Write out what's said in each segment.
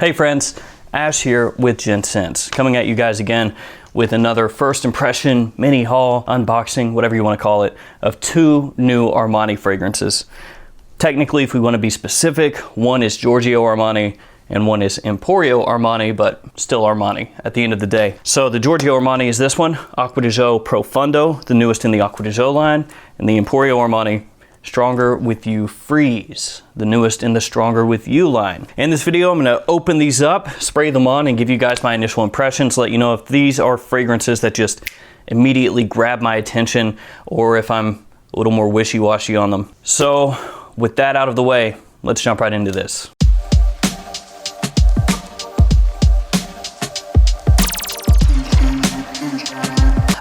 Hey friends, Ash here with Gents, coming at you guys again with another first impression, mini haul, unboxing, whatever you want to call it, of two new Armani fragrances. Technically, if we want to be specific, one is Giorgio Armani and one is Emporio Armani, but still Armani at the end of the day. So the Giorgio Armani is this one, Acqua Di Gio Profundo, the newest in the Acqua Di Gio line, and the Emporio Armani Stronger With You Freeze, the newest in the Stronger With You line. In this video, I'm gonna open these up, spray them on, and give you guys my initial impressions, let you know if these are fragrances that just immediately grab my attention, or if I'm a little more wishy-washy on them. So, with that out of the way, let's jump right into this.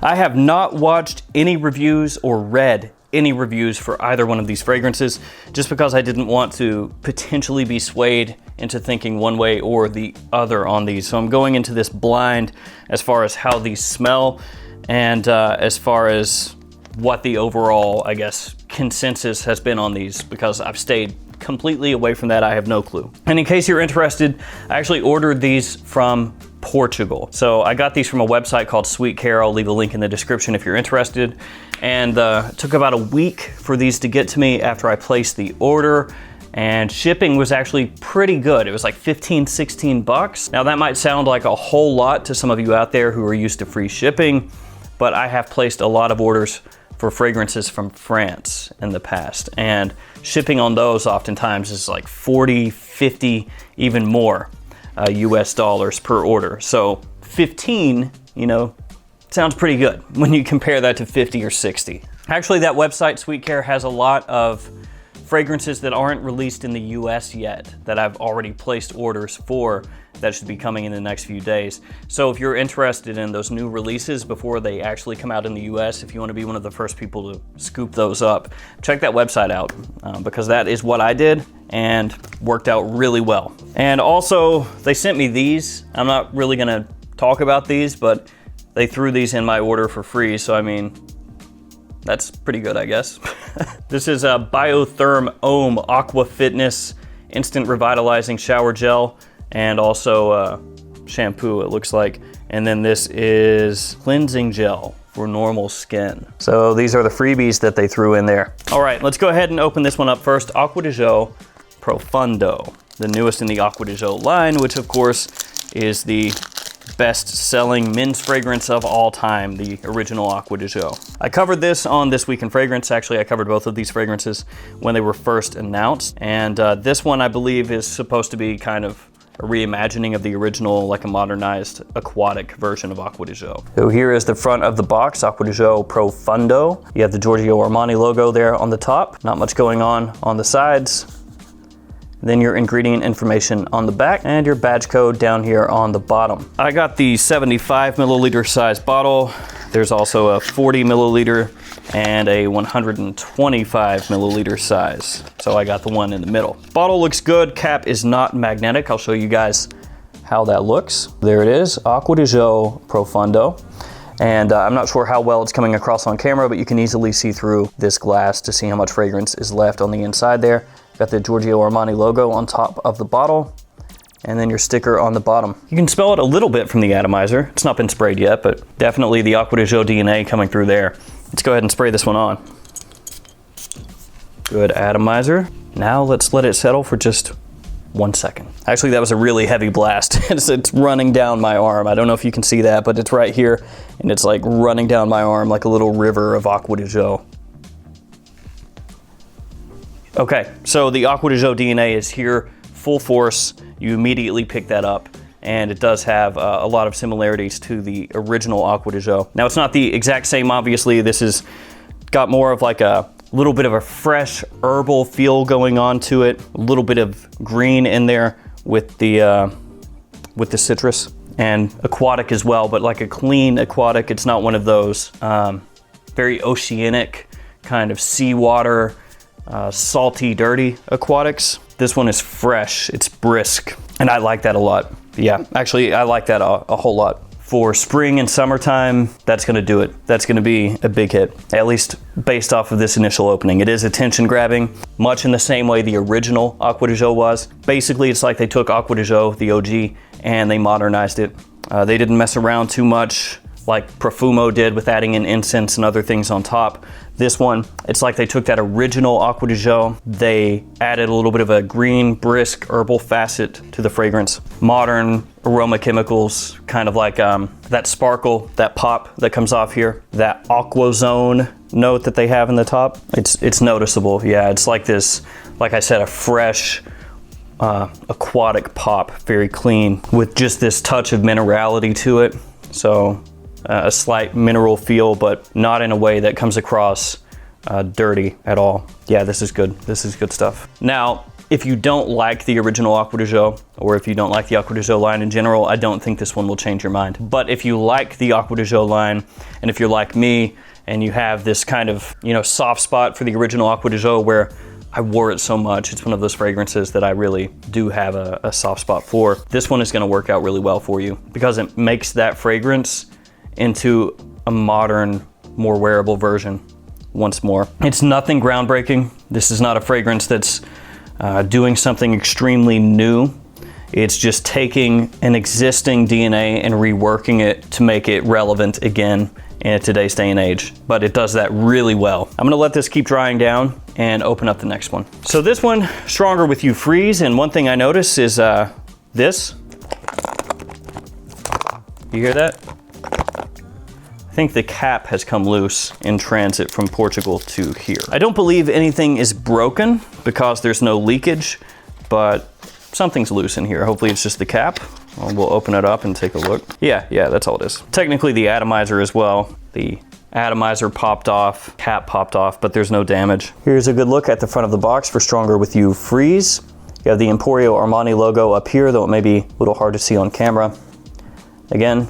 I have not watched any reviews or read any reviews for either one of these fragrances, just because I didn't want to potentially be swayed into thinking one way or the other on these. So I'm going into this blind as far as how these smell and as far as what the overall, I guess, consensus has been on these, because I've stayed completely away from that. I have no clue. And in case you're interested, I actually ordered these from Portugal. So I got these from a website called Sweet Care. I'll leave a link in the description if you're interested. And it took about a week for these to get to me after I placed the order. And shipping was actually pretty good. It was like 15, 16 bucks. Now that might sound like a whole lot to some of you out there who are used to free shipping, but I have placed a lot of orders for fragrances from France in the past. And shipping on those oftentimes is like 40, 50, even more US dollars per order. So 15, you know, sounds pretty good when you compare that to 50 or 60. Actually, that website, Sweet Care, has a lot of fragrances that aren't released in the US yet that I've already placed orders for that should be coming in the next few days. So if you're interested in those new releases before they actually come out in the US, if you want to be one of the first people to scoop those up, check that website out because that is what I did and worked out really well. And also, they sent me these. I'm not really gonna talk about these, but they threw these in my order for free, so I mean, that's pretty good, I guess. This is a Biotherm Ohm Aqua Fitness Instant Revitalizing Shower Gel, and also shampoo, it looks like. And then this is Cleansing Gel for normal skin. So these are the freebies that they threw in there. All right, let's go ahead and open this one up first. Acqua Di Gio Profundo, the newest in the Acqua Di Gio line, which of course is the best-selling men's fragrance of all time, the original Acqua Di Gio. I covered this on This Week in Fragrance. Actually, I covered both of these fragrances when they were first announced. And this one, I believe, is supposed to be kind of a reimagining of the original, like a modernized aquatic version of Acqua Di Gio. So here is the front of the box, Acqua Di Gio Profundo. You have the Giorgio Armani logo there on the top. Not much going on the sides. Then your ingredient information on the back and your badge code down here on the bottom. I got the 75 milliliter size bottle. There's also a 40 milliliter and a 125 milliliter size. So I got the one in the middle. Bottle looks good. Cap is not magnetic. I'll show you guys how that looks. There it is, Acqua Di Gio Profundo. And I'm not sure how well it's coming across on camera, but you can easily see through this glass to see how much fragrance is left on the inside there. Got the Giorgio Armani logo on top of the bottle, and then your sticker on the bottom. You can smell it a little bit from the atomizer. It's not been sprayed yet, but definitely the Acqua Di Gio DNA coming through there. Let's go ahead and spray this one on. Good atomizer. Now let's let it settle for just 1 second. Actually, that was a really heavy blast. It's running down my arm. I don't know if you can see that, but it's right here, and it's like running down my arm like a little river of Acqua Di Gio. Okay, so the Acqua Di Gio DNA is here, full force. You immediately pick that up, and it does have a lot of similarities to the original Acqua Di Gio. Now, it's not the exact same, obviously. This has got more of like a little bit of a fresh herbal feel going on to it, a little bit of green in there with the citrus, and aquatic as well, but like a clean aquatic. It's not one of those very oceanic kind of seawater, salty, dirty aquatics. This one is fresh, it's brisk, and I like that a lot. Yeah, actually, I like that a whole lot. for spring and summertime, that's gonna do it. That's gonna be a big hit, at least based off of this initial opening. It is attention grabbing, much in the same way the original Acqua Di Gio was. Basically, it's like they took Acqua Di Gio, the OG, and they modernized it. They didn't mess around too much like Profundo did with adding in incense and other things on top. This one, it's like they took that original Acqua Di Gio, they added a little bit of a green, brisk, herbal facet to the fragrance. Modern aroma chemicals, kind of like that sparkle, that pop that comes off here, that aqua zone note that they have in the top. It's noticeable, yeah. It's like this, like I said, a fresh, aquatic pop, very clean, with just this touch of minerality to it. So a slight mineral feel, but not in a way that comes across dirty at all. Yeah, this is good. This is good stuff. Now, if you don't like the original Acqua Di Gio, or if you don't like the Acqua Di Gio line in general, I don't think this one will change your mind. But if you like the Acqua Di Gio line, and if you're like me, and you have this kind of, you know, soft spot for the original Acqua Di Gio where I wore it so much, it's one of those fragrances that I really do have a soft spot for. This one is gonna work out really well for you because it makes that fragrance into a modern, more wearable version once more. It's nothing groundbreaking. This is not a fragrance that's doing something extremely new. It's just taking an existing DNA and reworking it to make it relevant again in today's day and age. But it does that really well. I'm gonna let this keep drying down and open up the next one. So this one, Stronger With You Freeze, and one thing I notice is this. You hear that? I think the cap has come loose in transit from Portugal to here. I don't believe anything is broken because there's no leakage, but something's loose in here. Hopefully it's just the cap. Well, we'll open it up and take a look. Yeah, that's all it is. Technically the atomizer as well. The atomizer popped off, cap popped off, but there's no damage. Here's a good look at the front of the box for Stronger With You Freeze. You have the Emporio Armani logo up here, though it may be a little hard to see on camera. Again,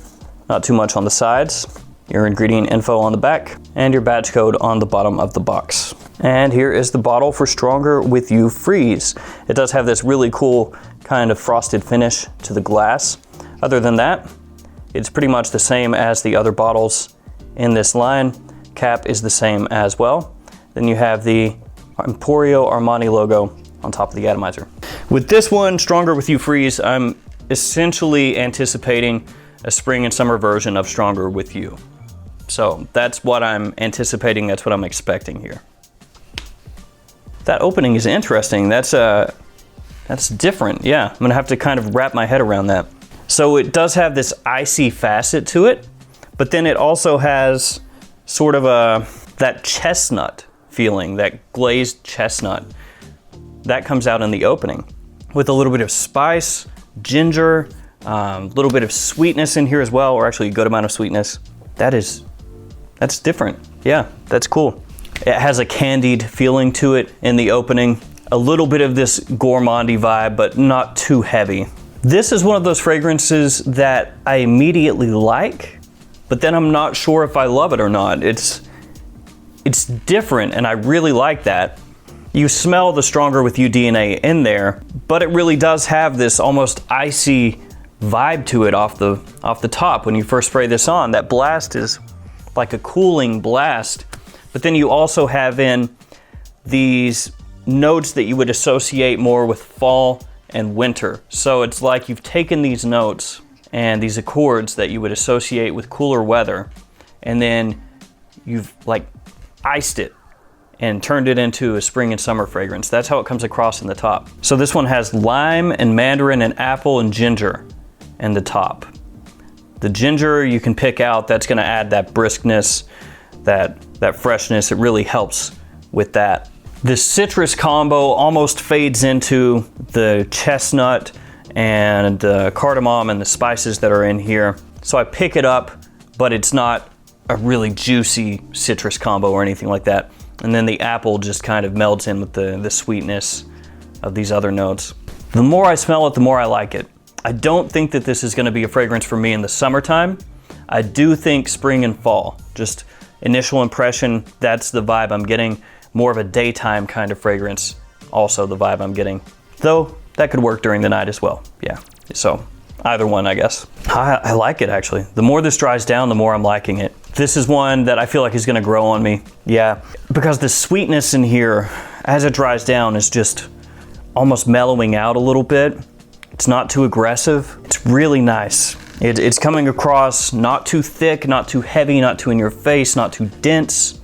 not too much on the sides. Your ingredient info on the back, and your batch code on the bottom of the box. And here is the bottle for Stronger With You Freeze. It does have this really cool kind of frosted finish to the glass. Other than that, it's pretty much the same as the other bottles in this line. Cap is the same as well. Then you have the Emporio Armani logo on top of the atomizer. With this one, Stronger With You Freeze, I'm essentially anticipating a spring and summer version of Stronger With You. So that's what I'm anticipating, that's what I'm expecting here. That opening is interesting. That's different, yeah. I'm gonna have to kind of wrap my head around that. So it does have this icy facet to it, but then it also has sort of that chestnut feeling, that glazed chestnut. That comes out in the opening with a little bit of spice, ginger, a little bit of sweetness in here as well, or actually a good amount of sweetness. That's different. Yeah, that's cool. It has a candied feeling to it in the opening. A little bit of this gourmandy vibe, but not too heavy. This is one of those fragrances that I immediately like, but then I'm not sure if I love it or not. It's different, and I really like that. You smell the Stronger With You DNA in there, but it really does have this almost icy vibe to it off the top when you first spray this on. That blast is like a cooling blast, but then you also have in these notes that you would associate more with fall and winter. So it's like you've taken these notes and these accords that you would associate with cooler weather, and then you've like iced it and turned it into a spring and summer fragrance. That's how it comes across in the top. So this one has lime and mandarin and apple and ginger in the top. The ginger you can pick out, that's gonna add that briskness, that freshness. It really helps with that. The citrus combo almost fades into the chestnut and the cardamom and the spices that are in here. So I pick it up, but it's not a really juicy citrus combo or anything like that. And then the apple just kind of melds in with the sweetness of these other notes. The more I smell it, the more I like it. I don't think that this is gonna be a fragrance for me in the summertime. I do think spring and fall. Just initial impression, that's the vibe I'm getting. More of a daytime kind of fragrance, also the vibe I'm getting. Though, that could work during the night as well, yeah. So, either one, I guess. I like it actually. The more this dries down, the more I'm liking it. This is one that I feel like is gonna grow on me. Yeah, because the sweetness in here, as it dries down, is just almost mellowing out a little bit. It's not too aggressive. It's really nice. It's coming across not too thick, not too heavy, not too in your face, not too dense,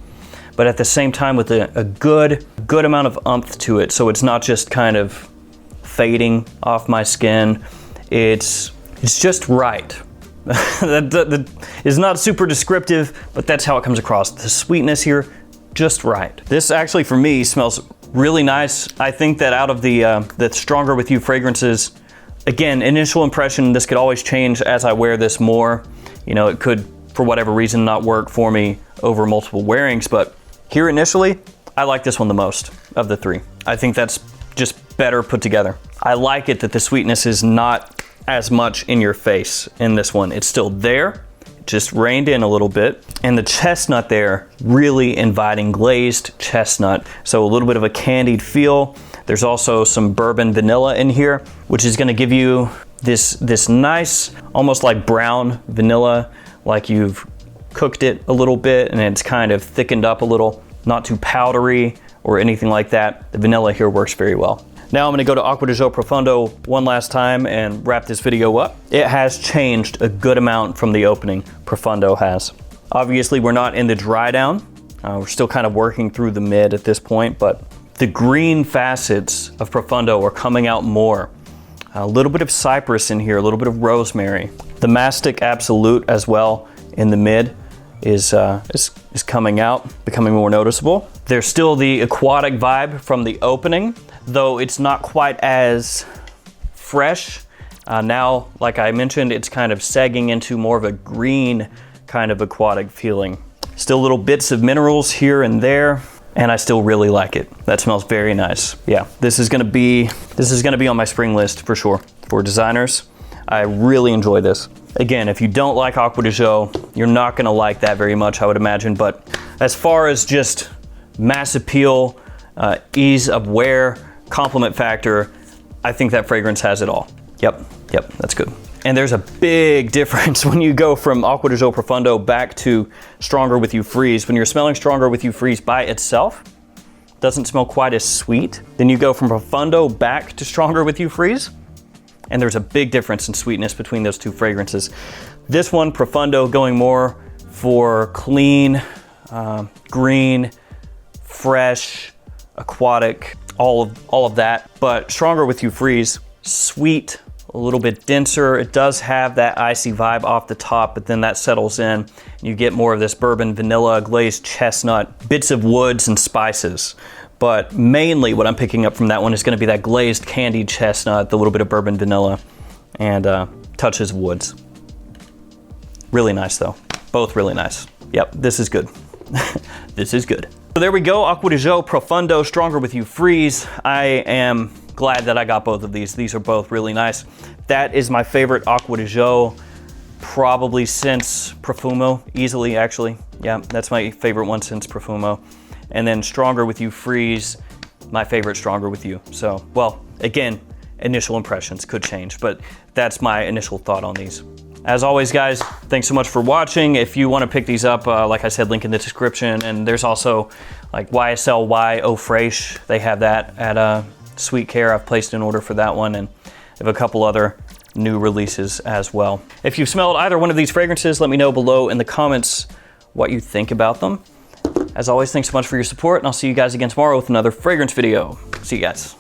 but at the same time with a good amount of oomph to it. So it's not just kind of fading off my skin. It's just right. that is not super descriptive, but that's how it comes across. The sweetness here, just right. This actually for me smells really nice. I think that out of the Stronger With You fragrances, again, initial impression, this could always change as I wear this more. You know, it could, for whatever reason, not work for me over multiple wearings, but here initially, I like this one the most of the three. I think that's just better put together. I like it that the sweetness is not as much in your face in this one. It's still there, just reined in a little bit. And the chestnut there, really inviting glazed chestnut. So a little bit of a candied feel. There's also some bourbon vanilla in here, which is gonna give you this nice, almost like brown vanilla, like you've cooked it a little bit and it's kind of thickened up a little, not too powdery or anything like that. The vanilla here works very well. Now I'm gonna go to Acqua Di Gio Profundo one last time and wrap this video up. It has changed a good amount from the opening, Profundo has. Obviously we're not in the dry down. We're still kind of working through the mid at this point, but the green facets of Profundo are coming out more. A little bit of cypress in here, a little bit of rosemary. The Mastic Absolute as well in the mid is coming out, becoming more noticeable. There's still the aquatic vibe from the opening, though it's not quite as fresh. Now, like I mentioned, it's kind of segging into more of a green kind of aquatic feeling. Still little bits of minerals here and there, and I still really like it. That smells very nice. Yeah, this is gonna be on my spring list for sure. For designers, I really enjoy this. Again, if you don't like Acqua Di Gio, you're not gonna like that very much, I would imagine, but as far as just mass appeal, ease of wear, compliment factor, I think that fragrance has it all. Yep, that's good. And there's a big difference when you go from Acqua Di Gio Profundo back to Stronger With You Freeze. When you're smelling Stronger With You Freeze by itself, it doesn't smell quite as sweet. Then you go from Profundo back to Stronger With You Freeze, and there's a big difference in sweetness between those two fragrances. This one, Profundo, going more for clean, green, fresh, aquatic, all of that. But Stronger With You Freeze, sweet, a little bit denser. It does have that icy vibe off the top, but then that settles in and you get more of this bourbon, vanilla, glazed chestnut, bits of woods and spices. But mainly what I'm picking up from that one is gonna be that glazed candied chestnut, the little bit of bourbon vanilla, and touches of woods. Really nice though, both really nice. Yep, this is good. This is good. So there we go, Acqua Di Gio Profundo, Stronger With You Freeze. I am glad that I got both of these. These are both really nice. That is my favorite Acqua Di Gio probably since Profumo, easily actually. Yeah, that's my favorite one since Profumo. And then Stronger With You Freeze, my favorite Stronger With You. So, well, again, initial impressions could change, but that's my initial thought on these. As always, guys, thanks so much for watching. If you want to pick these up, like I said, link in the description. And there's also like YSL Y Eau Fraiche. They have that at Sweet Care. I've placed an order for that one, and I have a couple other new releases as well. If you've smelled either one of these fragrances, let me know below in the comments what you think about them. As always, thanks so much for your support, and I'll see you guys again tomorrow with another fragrance video. See you guys.